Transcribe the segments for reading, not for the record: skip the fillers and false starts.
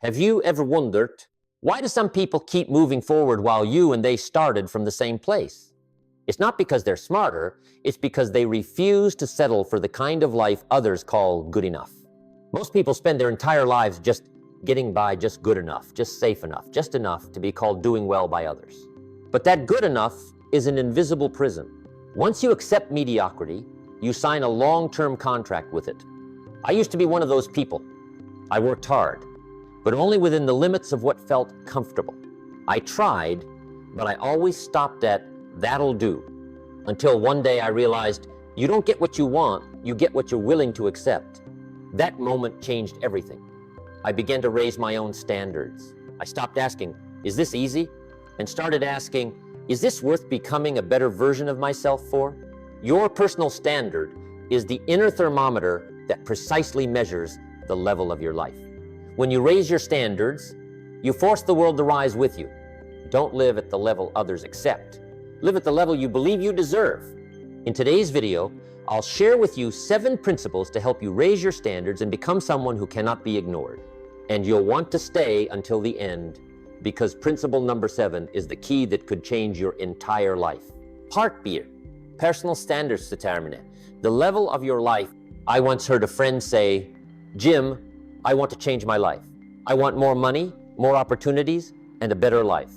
Have you ever wondered, why do some people keep moving forward while you and they started from the same place? It's not because they're smarter, it's because they refuse to settle for the kind of life others call good enough. Most people spend their entire lives just getting by, just good enough, just safe enough, just enough to be called doing well by others. But that good enough is an invisible prison. Once you accept mediocrity, you sign a long-term contract with it. I used to be one of those people. I worked hard, but only within the limits of what felt comfortable. I tried, but I always stopped at "that'll do," until one day I realized you don't get what you want, you get what you're willing to accept. That moment changed everything. I began to raise my own standards. I stopped asking, "Is this easy?" and started asking, "Is this worth becoming a better version of myself for?" Your personal standard is the inner thermometer that precisely measures the level of your life. When you raise your standards, you force the world to rise with you. Don't live at the level others accept. Live at the level you believe you deserve. In today's video, I'll share with you 7 principles to help you raise your standards and become someone who cannot be ignored. And you'll want to stay until the end, because principle number 7 is the key that could change your entire life. Part B, personal standards determine the level of your life. I once heard a friend say, "Jim, I want to change my life. I want more money, more opportunities, and a better life."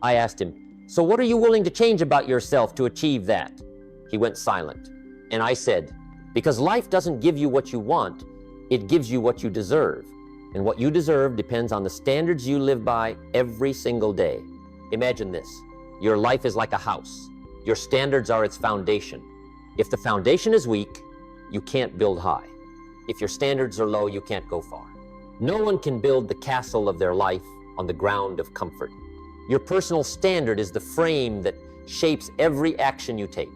I asked him, "So what are you willing to change about yourself to achieve that?" He went silent. And I said, "Because life doesn't give you what you want, it gives you what you deserve. And what you deserve depends on the standards you live by every single day." Imagine this. Your life is like a house. Your standards are its foundation. If the foundation is weak, you can't build high. If your standards are low, you can't go far. No one can build the castle of their life on the ground of comfort. Your personal standard is the frame that shapes every action you take.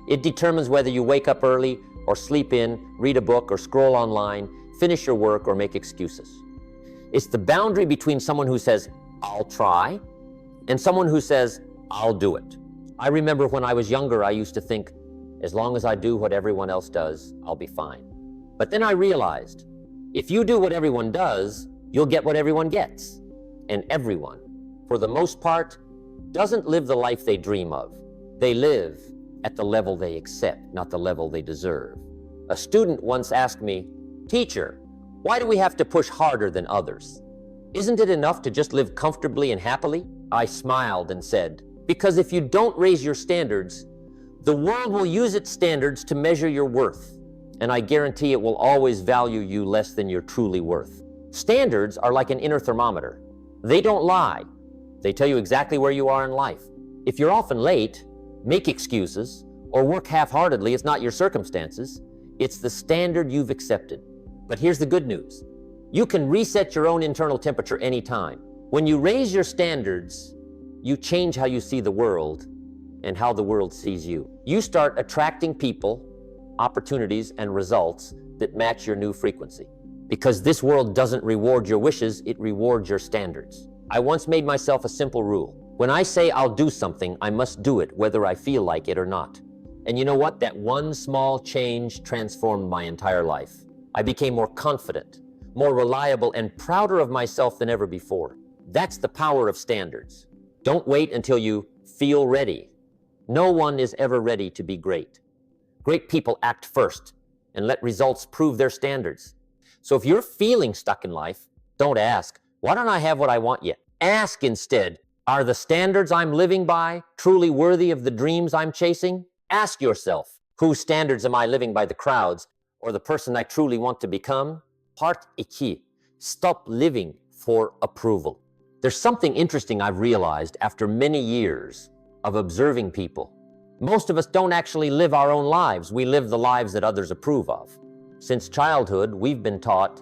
It determines whether you wake up early or sleep in, read a book or scroll online, finish your work or make excuses. It's the boundary between someone who says, "I'll try," and someone who says, "I'll do it." I remember when I was younger, I used to think, as long as I do what everyone else does, I'll be fine. But then I realized, if you do what everyone does, you'll get what everyone gets. And everyone, for the most part, doesn't live the life they dream of. They live at the level they accept, not the level they deserve. A student once asked me, "Teacher, why do we have to push harder than others? Isn't it enough to just live comfortably and happily?" I smiled and said, "Because if you don't raise your standards, the world will use its standards to measure your worth. And I guarantee it will always value you less than you're truly worth." Standards are like an inner thermometer. They don't lie. They tell you exactly where you are in life. If you're often late, make excuses, or work half-heartedly, it's not your circumstances. It's the standard you've accepted. But here's the good news. You can reset your own internal temperature anytime. When you raise your standards, you change how you see the world and how the world sees you. You start attracting people, opportunities, and results that match your new frequency. Because this world doesn't reward your wishes, it rewards your standards. I once made myself a simple rule. When I say I'll do something, I must do it, whether I feel like it or not. And you know what? That one small change transformed my entire life. I became more confident, more reliable, and prouder of myself than ever before. That's the power of standards. Don't wait until you feel ready. No one is ever ready to be great. Great people act first and let results prove their standards. So if you're feeling stuck in life, don't ask, "Why don't I have what I want yet?" Ask instead, "Are the standards I'm living by truly worthy of the dreams I'm chasing?" Ask yourself, whose standards am I living by, the crowds or the person I truly want to become? Part 2, stop living for approval. There's something interesting I've realized after many years of observing people. Most of us don't actually live our own lives. We live the lives that others approve of. Since childhood, we've been taught,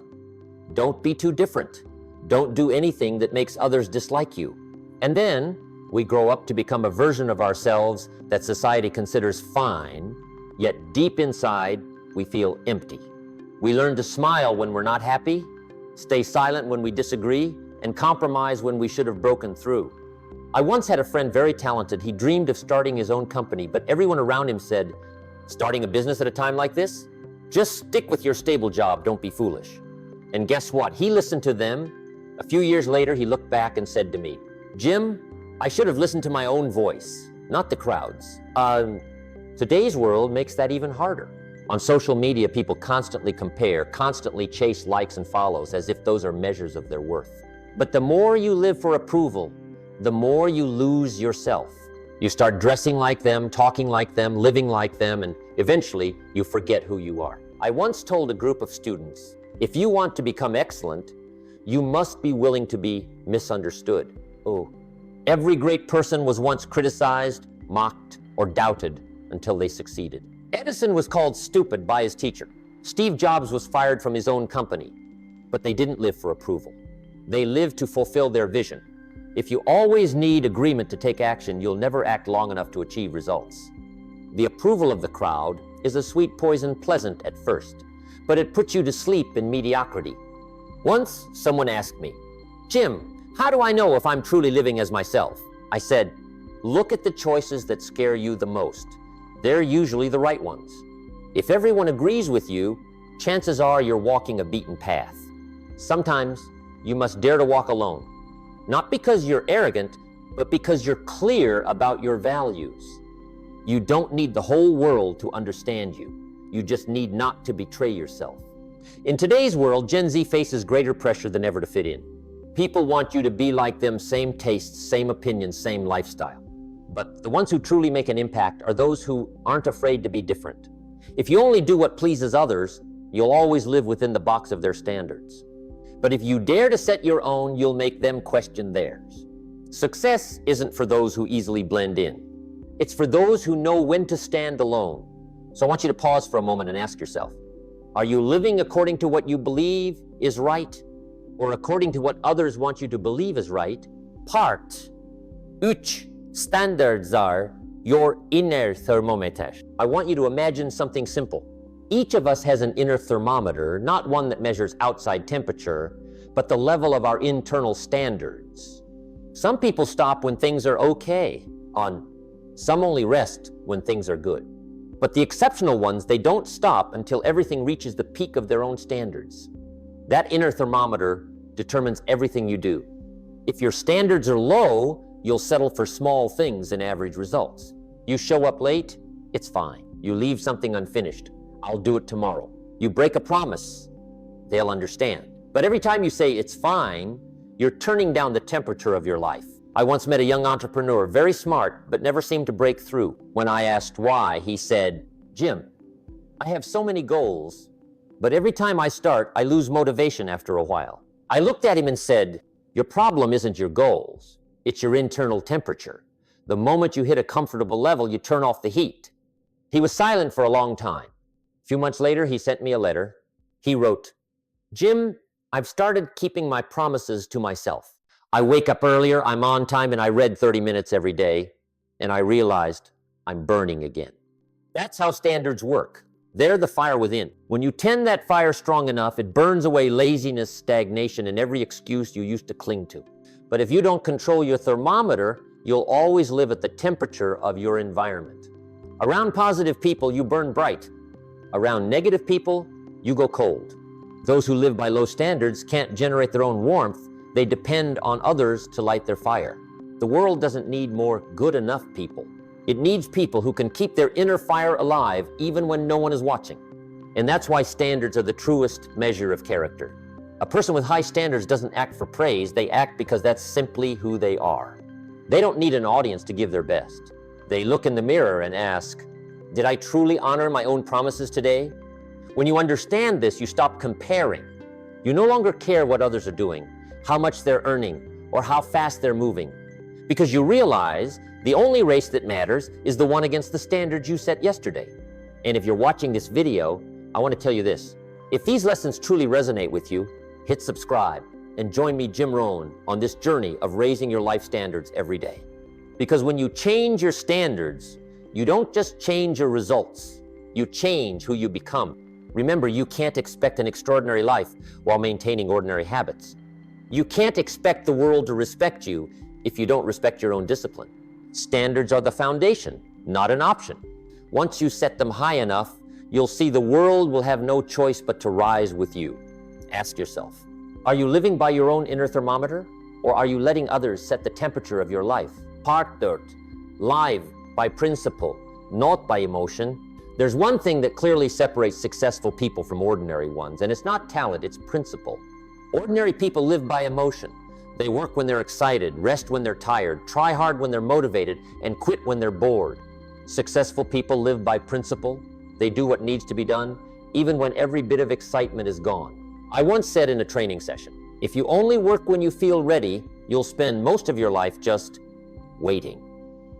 don't be too different. Don't do anything that makes others dislike you. And then we grow up to become a version of ourselves that society considers fine, yet deep inside, we feel empty. We learn to smile when we're not happy, stay silent when we disagree, and compromise when we should have broken through. I once had a friend very talented. He dreamed of starting his own company, but everyone around him said, "Starting a business at a time like this? Just stick with your stable job, don't be foolish." And guess what? He listened to them, A few years later, he looked back and said to me, "Jim, I should have listened to my own voice, not the crowd's." Today's world makes that even harder. On social media, people constantly compare, constantly chase likes and follows as if those are measures of their worth. But the more you live for approval, the more you lose yourself. You start dressing like them, talking like them, living like them, and eventually you forget who you are. I once told a group of students, if you want to become excellent, you must be willing to be misunderstood. Oh, every great person was once criticized, mocked, or doubted until they succeeded. Edison was called stupid by his teacher. Steve Jobs was fired from his own company, but they didn't live for approval. They lived to fulfill their vision. If you always need agreement to take action, you'll never act long enough to achieve results. The approval of the crowd is a sweet poison, pleasant at first, but it puts you to sleep in mediocrity. Once, someone asked me, "Jim, how do I know if I'm truly living as myself?" I said, "Look at the choices that scare you the most. They're usually the right ones. If everyone agrees with you, chances are you're walking a beaten path. Sometimes you must dare to walk alone, not because you're arrogant, but because you're clear about your values. You don't need the whole world to understand you. You just need not to betray yourself." In today's world, Gen Z faces greater pressure than ever to fit in. People want you to be like them, same tastes, same opinions, same lifestyle. But the ones who truly make an impact are those who aren't afraid to be different. If you only do what pleases others, you'll always live within the box of their standards. But if you dare to set your own, you'll make them question theirs. Success isn't for those who easily blend in. It's for those who know when to stand alone. So I want you to pause for a moment and ask yourself, are you living according to what you believe is right, or according to what others want you to believe is right? Part 3. Standards are your inner thermometer. I want you to imagine something simple. Each of us has an inner thermometer, not one that measures outside temperature, but the level of our internal standards. Some people stop when things are okay, some only rest when things are good. But the exceptional ones, they don't stop until everything reaches the peak of their own standards. That inner thermometer determines everything you do. If your standards are low, you'll settle for small things and average results. You show up late, it's fine. You leave something unfinished, I'll do it tomorrow. You break a promise, they'll understand. But every time you say it's fine, you're turning down the temperature of your life. I once met a young entrepreneur, very smart, but never seemed to break through. When I asked why, he said, "Jim, I have so many goals, but every time I start, I lose motivation after a while." I looked at him and said, "Your problem isn't your goals. It's your internal temperature. The moment you hit a comfortable level, you turn off the heat." He was silent for a long time. A few months later, he sent me a letter. He wrote, "Jim, I've started keeping my promises to myself. I wake up earlier, I'm on time, and I read 30 minutes every day, and I realized I'm burning again." That's how standards work. They're the fire within. When you tend that fire strong enough, it burns away laziness, stagnation, and every excuse you used to cling to. But if you don't control your thermometer, you'll always live at the temperature of your environment. Around positive people, you burn bright. Around negative people, you go cold. Those who live by low standards can't generate their own warmth. They depend on others to light their fire. The world doesn't need more good enough people. It needs people who can keep their inner fire alive even when no one is watching. And that's why standards are the truest measure of character. A person with high standards doesn't act for praise, they act because that's simply who they are. They don't need an audience to give their best. They look in the mirror and ask, "Did I truly honor my own promises today?" When you understand this, you stop comparing. You no longer care what others are doing, how much they're earning, or how fast they're moving. Because you realize the only race that matters is the one against the standards you set yesterday. And if you're watching this video, I want to tell you this. If these lessons truly resonate with you, hit subscribe and join me, Jim Rohn, on this journey of raising your life standards every day. Because when you change your standards, you don't just change your results, you change who you become. Remember, you can't expect an extraordinary life while maintaining ordinary habits. You can't expect the world to respect you if you don't respect your own discipline. Standards are the foundation, not an option. Once you set them high enough, you'll see the world will have no choice but to rise with you. Ask yourself, Are you living by your own inner thermometer, or are you letting others set the temperature of your life? Part third, live by principle, not by emotion. There's one thing that clearly separates successful people from ordinary ones, and it's not talent, it's principle. Ordinary people live by emotion. They work when they're excited, rest when they're tired, try hard when they're motivated, and quit when they're bored. Successful people live by principle. They do what needs to be done, even when every bit of excitement is gone. I once said in a training session, if you only work when you feel ready, you'll spend most of your life just waiting.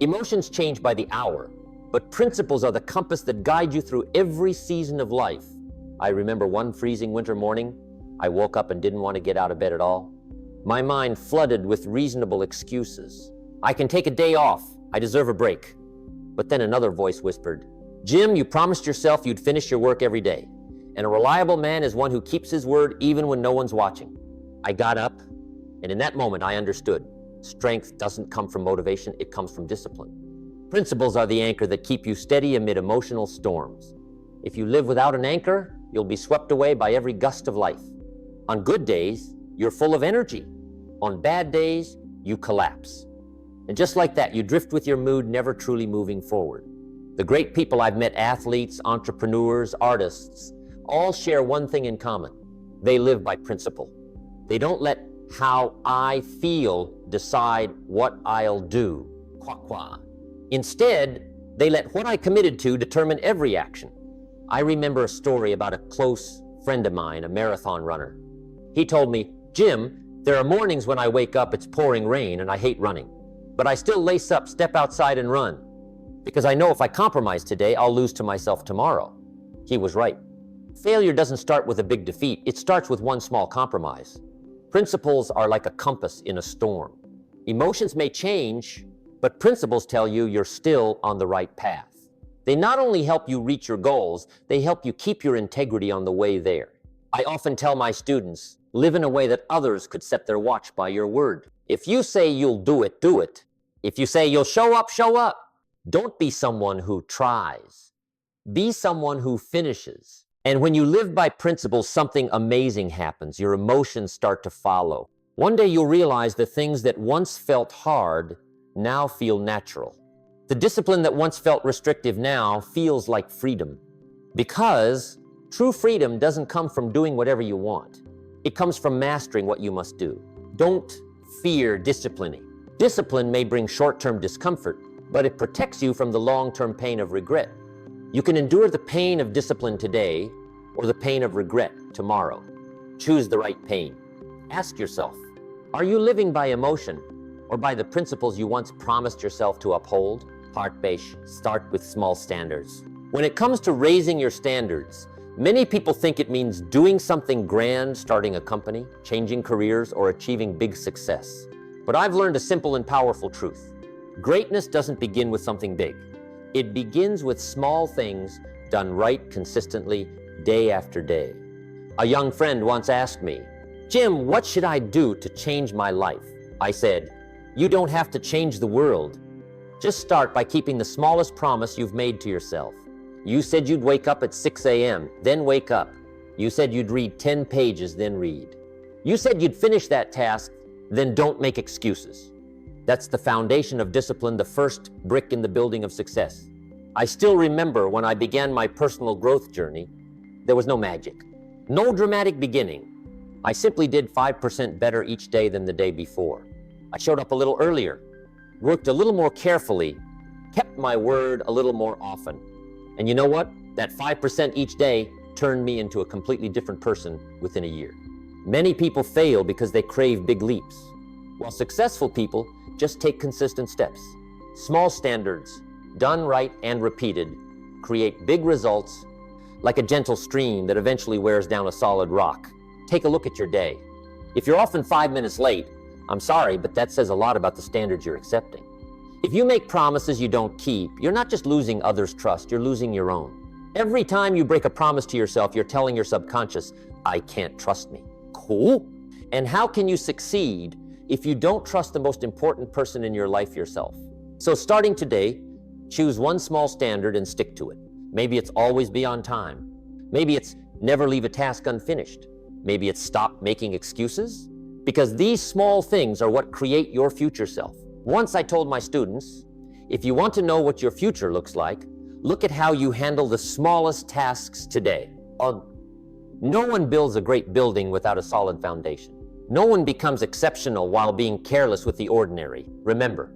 Emotions change by the hour, but principles are the compass that guide you through every season of life. I remember one freezing winter morning, I woke up and didn't want to get out of bed at all. My mind flooded with reasonable excuses. I can take a day off. I deserve a break. But then another voice whispered, Jim, you promised yourself you'd finish your work every day. And a reliable man is one who keeps his word even when no one's watching. I got up, and in that moment I understood. Strength doesn't come from motivation, it comes from discipline. Principles are the anchor that keep you steady amid emotional storms. If you live without an anchor, you'll be swept away by every gust of life. On good days, you're full of energy. On bad days, you collapse. And just like that, you drift with your mood, never truly moving forward. The great people I've met, athletes, entrepreneurs, artists, all share one thing in common. They live by principle. They don't let how I feel decide what I'll do. Qua. Instead, they let what I committed to determine every action. I remember a story about a close friend of mine, a marathon runner. He told me, Jim, there are mornings when I wake up, it's pouring rain and I hate running. But I still lace up, step outside and run. Because I know if I compromise today, I'll lose to myself tomorrow. He was right. Failure doesn't start with a big defeat, it starts with one small compromise. Principles are like a compass in a storm. Emotions may change, but principles tell you you're still on the right path. They not only help you reach your goals, they help you keep your integrity on the way there. I often tell my students, live in a way that others could set their watch by your word. If you say you'll do it, do it. If you say you'll show up, show up. Don't be someone who tries. Be someone who finishes. And when you live by principles, something amazing happens. Your emotions start to follow. One day you'll realize the things that once felt hard now feel natural. The discipline that once felt restrictive now feels like freedom. Because true freedom doesn't come from doing whatever you want. It comes from mastering what you must do. Don't fear disciplining. Discipline may bring short-term discomfort, but it protects you from the long-term pain of regret. You can endure the pain of discipline today or the pain of regret tomorrow. Choose the right pain. Ask yourself, are you living by emotion or by the principles you once promised yourself to uphold? Part B, start with small standards. When it comes to raising your standards, many people think it means doing something grand, starting a company, changing careers, or achieving big success. But I've learned a simple and powerful truth. Greatness doesn't begin with something big. It begins with small things done right consistently, day after day. A young friend once asked me, Jim, what should I do to change my life? I said, you don't have to change the world. Just start by keeping the smallest promise you've made to yourself. You said you'd wake up at 6 a.m., then wake up. You said you'd read 10 pages, then read. You said you'd finish that task, then don't make excuses. That's the foundation of discipline, the first brick in the building of success. I still remember when I began my personal growth journey, there was no magic, no dramatic beginning. I simply did 5% better each day than the day before. I showed up a little earlier, worked a little more carefully, kept my word a little more often. And you know what? That 5% each day turned me into a completely different person within a year. Many people fail because they crave big leaps, while successful people just take consistent steps. Small standards, done right and repeated, create big results like a gentle stream that eventually wears down a solid rock. Take a look at your day. If you're often 5 minutes late, I'm sorry, but that says a lot about the standards you're accepting. If you make promises you don't keep, you're not just losing others' trust, you're losing your own. Every time you break a promise to yourself, you're telling your subconscious, I can't trust me. Cool. And how can you succeed if you don't trust the most important person in your life, yourself? So starting today, choose one small standard and stick to it. Maybe it's always be on time. Maybe it's never leave a task unfinished. Maybe it's stop making excuses? Because these small things are what create your future self. Once I told my students, if you want to know what your future looks like, look at how you handle the smallest tasks today. No one builds a great building without a solid foundation. No one becomes exceptional while being careless with the ordinary. Remember,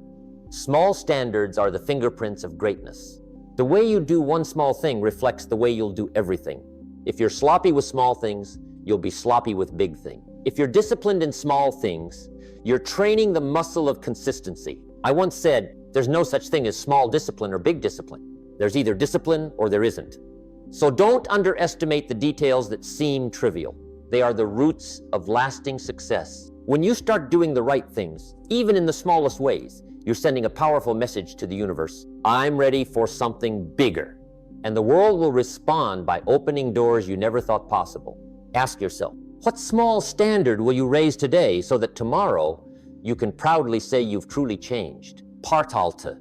small standards are the fingerprints of greatness. The way you do one small thing reflects the way you'll do everything. If you're sloppy with small things, you'll be sloppy with big things. If you're disciplined in small things, you're training the muscle of consistency. I once said, there's no such thing as small discipline or big discipline. There's either discipline or there isn't. So don't underestimate the details that seem trivial. They are the roots of lasting success. When you start doing the right things, even in the smallest ways, you're sending a powerful message to the universe. I'm ready for something bigger. And the world will respond by opening doors you never thought possible. Ask yourself, what small standard will you raise today so that tomorrow you can proudly say you've truly changed? Partalte.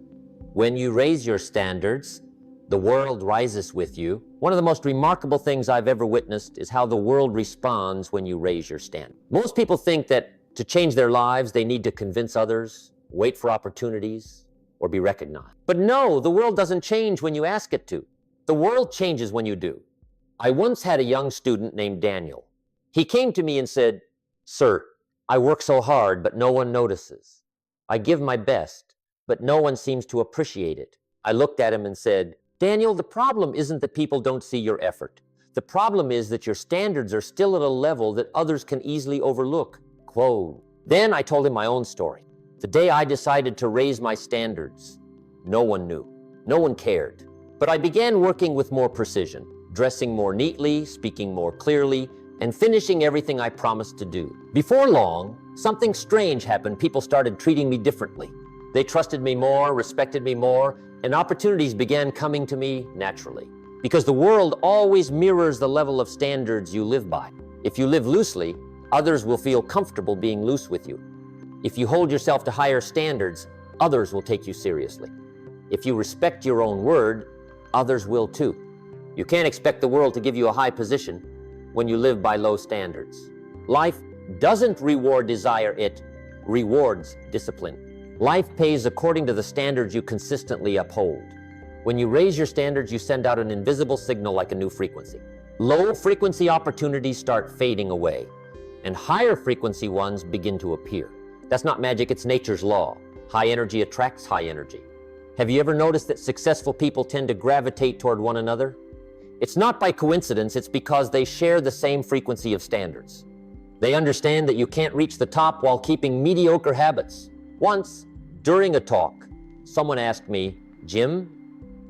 When you raise your standards, the world rises with you. One of the most remarkable things I've ever witnessed is how the world responds when you raise your standard. Most people think that to change their lives, they need to convince others, wait for opportunities, or be recognized. But no, the world doesn't change when you ask it to. The world changes when you do. I once had a young student named Daniel. He came to me and said, "Sir, I work so hard, but no one notices. I give my best, but no one seems to appreciate it." I looked at him and said, "Daniel, the problem isn't that people don't see your effort. The problem is that your standards are still at a level that others can easily overlook." Quote. Then I told him my own story. The day I decided to raise my standards, no one knew. No one cared. But I began working with more precision, dressing more neatly, speaking more clearly, and finishing everything I promised to do. Before long, something strange happened. People started treating me differently. They trusted me more, respected me more, and opportunities began coming to me naturally. Because the world always mirrors the level of standards you live by. If you live loosely, others will feel comfortable being loose with you. If you hold yourself to higher standards, others will take you seriously. If you respect your own word, others will too. You can't expect the world to give you a high position when you live by low standards. Life doesn't reward desire, it rewards discipline. Life pays according to the standards you consistently uphold. When you raise your standards, you send out an invisible signal like a new frequency. Low frequency opportunities start fading away, and higher frequency ones begin to appear. That's not magic, it's nature's law. High energy attracts high energy. Have you ever noticed that successful people tend to gravitate toward one another? It's not by coincidence, it's because they share the same frequency of standards. They understand that you can't reach the top while keeping mediocre habits. Once, during a talk, someone asked me, "Jim,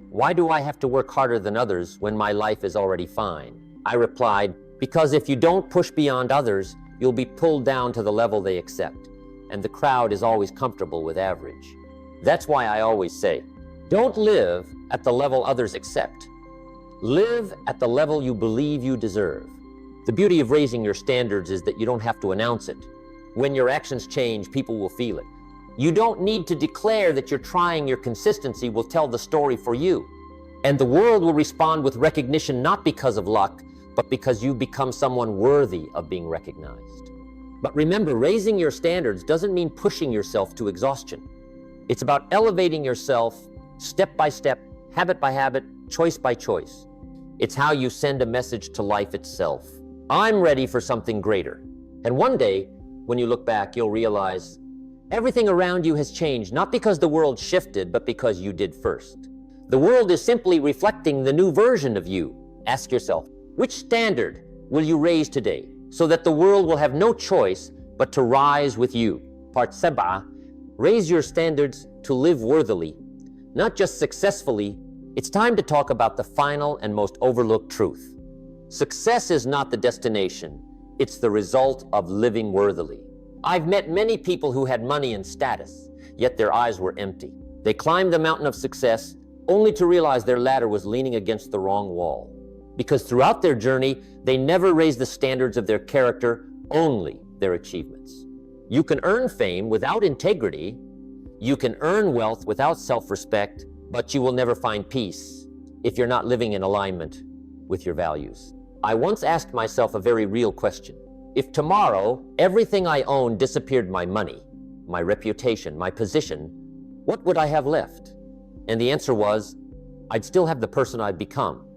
why do I have to work harder than others when my life is already fine?" I replied, "Because if you don't push beyond others, you'll be pulled down to the level they accept, and the crowd is always comfortable with average." That's why I always say, don't live at the level others accept. Live at the level you believe you deserve. The beauty of raising your standards is that you don't have to announce it. When your actions change, people will feel it. You don't need to declare that you're trying. Your consistency will tell the story for you. And the world will respond with recognition not because of luck, but because you've become someone worthy of being recognized. But remember, raising your standards doesn't mean pushing yourself to exhaustion. It's about elevating yourself step by step, habit by habit, choice by choice. It's how you send a message to life itself. I'm ready for something greater. And one day, when you look back, you'll realize everything around you has changed, not because the world shifted, but because you did first. The world is simply reflecting the new version of you. Ask yourself, which standard will you raise today so that the world will have no choice but to rise with you? Part 7. Raise your standards to live worthily, not just successfully. It's time to talk about the final and most overlooked truth. Success is not the destination, it's the result of living worthily. I've met many people who had money and status, yet their eyes were empty. They climbed the mountain of success only to realize their ladder was leaning against the wrong wall. Because throughout their journey, they never raised the standards of their character, only their achievements. You can earn fame without integrity. You can earn wealth without self-respect, but you will never find peace if you're not living in alignment with your values. I once asked myself a very real question. If tomorrow everything I own disappeared, my money, my reputation, my position, what would I have left? And the answer was, I'd still have the person I'd become.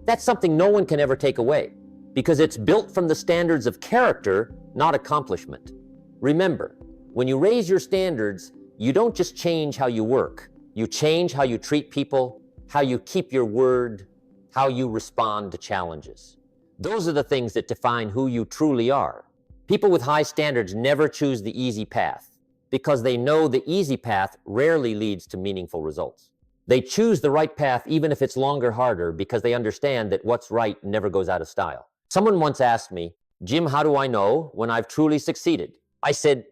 That's something no one can ever take away, because it's built from the standards of character, not accomplishment. Remember, when you raise your standards, you don't just change how you work. You change how you treat people, how you keep your word, how you respond to challenges. Those are the things that define who you truly are. People with high standards never choose the easy path because they know the easy path rarely leads to meaningful results. They choose the right path even if it's longer, harder, because they understand that what's right never goes out of style. Someone once asked me, Jim, how do I know when I've truly succeeded? I said,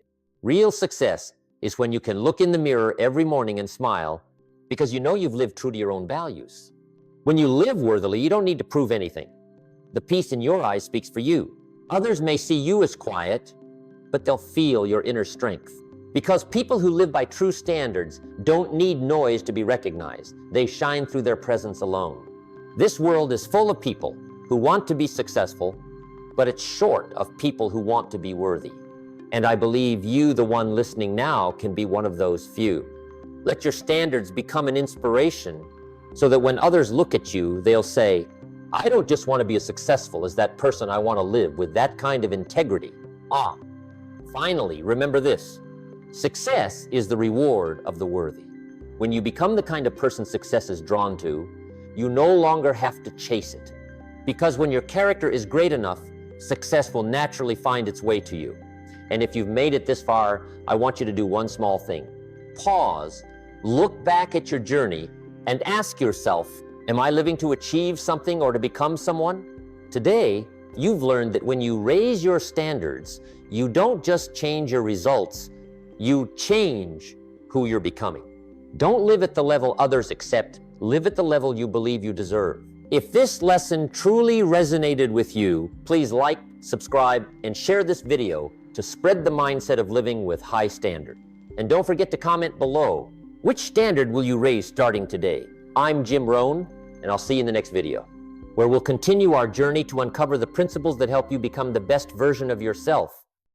real success is when you can look in the mirror every morning and smile because you know you've lived true to your own values. When you live worthily, you don't need to prove anything. The peace in your eyes speaks for you. Others may see you as quiet, but they'll feel your inner strength. Because people who live by true standards don't need noise to be recognized. They shine through their presence alone. This world is full of people who want to be successful, but it's short of people who want to be worthy. And I believe you, the one listening now, can be one of those few. Let your standards become an inspiration so that when others look at you, they'll say, I don't just want to be as successful as that person. I want to live with that kind of integrity. Finally, remember this. Success is the reward of the worthy. When you become the kind of person success is drawn to, you no longer have to chase it. Because when your character is great enough, success will naturally find its way to you. And if you've made it this far, I want you to do one small thing. Pause, look back at your journey, and ask yourself, am I living to achieve something or to become someone? Today, you've learned that when you raise your standards, you don't just change your results, you change who you're becoming. Don't live at the level others accept, live at the level you believe you deserve. If this lesson truly resonated with you, please like, subscribe, and share this video to spread the mindset of living with high standard. And don't forget to comment below, which standard will you raise starting today? I'm Jim Rohn, and I'll see you in the next video, where we'll continue our journey to uncover the principles that help you become the best version of yourself